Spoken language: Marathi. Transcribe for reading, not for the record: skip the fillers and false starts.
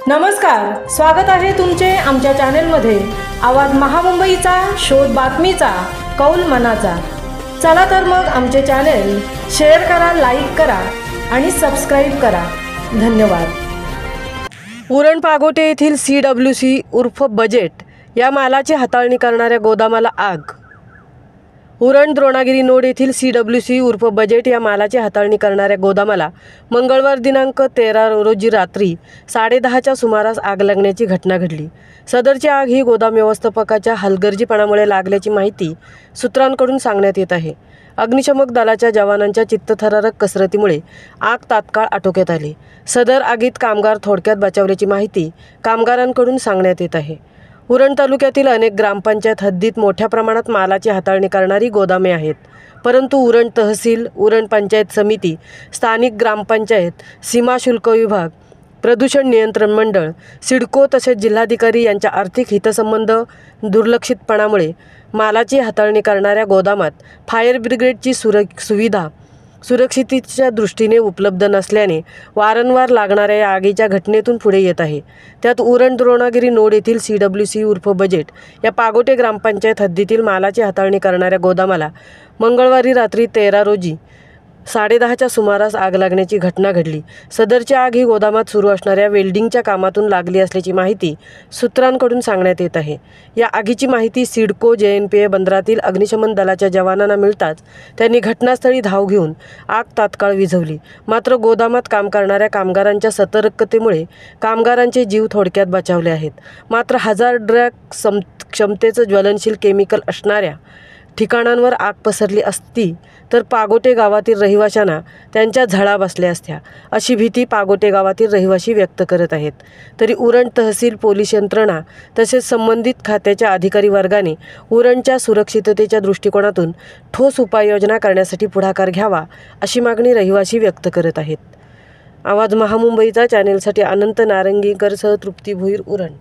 नमस्कार, स्वागत आहे तुमचे आमच्या चॅनेलमध्ये। आवाज महामुंबईचा, शोध बातमीचा, कौल मनाचा। चला तर मग आमचे चॅनेल शेअर करा, लाईक करा आणि सबस्क्राइब करा। धन्यवाद। उरण पागोटे येथील CWC उर्फ बजेट या मालाची हाताळणी करणाऱ्या गोदामाला आग। उरण द्रोणागिरी नोड येथील CWC उर्फ बजेट या मालाची हाताळणी करणाऱ्या गोदामाला मंगळवार दिनांक 13 रोजी रात्री 10:30च्या सुमारास आग लागण्याची घटना घडली। सदरची आग ही गोदाम व्यवस्थापकाच्या हलगर्जीपणामुळे लागल्याची माहिती सूत्रांकडून सांगण्यात येत आहे। अग्निशमक दलाच्या जवानांच्या चित्तथरारक कसरतीमुळे आग तात्काळ आटोक्यात आली। सदर आगीत कामगार थोडक्यात बचावल्याची माहिती कामगारांकडून सांगण्यात येत आहे। उरण तालुक्यातील अनेक ग्रामपंचायत हद्दीत मोठ्या प्रमाणात मालाची हाताळणी करणारी गोदामे आहेत, परंतु उरण तहसील, उरण पंचायत समिती, स्थानिक ग्रामपंचायत, सीमा शुल्क विभाग, प्रदूषण नियंत्रण मंडळ, सिडको तसेच जिल्हाधिकारी यांच्या आर्थिक हितसंबंध दुर्लक्षितपणामुळे मालाची हाताळणी करणाऱ्या गोदामात फायर ब्रिगेडची सुविधा सुरक्षिततेच्या दृष्टीने उपलब्ध नसल्याने वारंवार लागणाऱ्या या आगीच्या घटनेतून पुढे येत आहे। त्यात उरण द्रोणागिरी नोड येथील CWC उर्फ बजेट या पागोटे ग्रामपंचायत हद्दीतील मालाची हाताळणी करणाऱ्या गोदामाला मंगळवारी रात्री 13 रोजी 10:30च्या सुमारास आग लागण्याची घटना घडली। सदरची आग ही गोदामात सुरू असणाऱ्या वेल्डिंगच्या कामातून लागली असल्याची माहिती सूत्रांकडून सांगण्यात येत आहे। या आगीची माहिती सिडको JNPA बंदरातील अग्निशमन दलाच्या जवानांना मिळताच त्यांनी घटनास्थळी धाव घेऊन आग तात्काळ विझवली। मात्र गोदामात काम करणाऱ्या कामगारांच्या सतर्कतेमुळे कामगारांचे जीव थोडक्यात बचावले आहेत। मात्र हजार्डरॅक क्षमतेचं ज्वलनशील केमिकल असणाऱ्या ठिकाणांवर आग पसरली असती तर पागोटे गावातील रहिवाशांना त्यांच्या झळा बसल्या असत्या, अशी भीती पागोटे गावातील रहिवासी व्यक्त करत आहेत। तरी उरण तहसील, पोलीस यंत्रणा तसेच संबंधित खात्याच्या अधिकारी वर्गाने उरणच्या सुरक्षिततेच्या दृष्टिकोनातून ठोस उपाययोजना करण्यासाठी पुढाकार घ्यावा, अशी मागणी रहिवासी व्यक्त करत आहेत। आवाज महामुंबईचा चॅनेलसाठी अनंत नारंगीकरसह तृप्ती भोईर, उरण।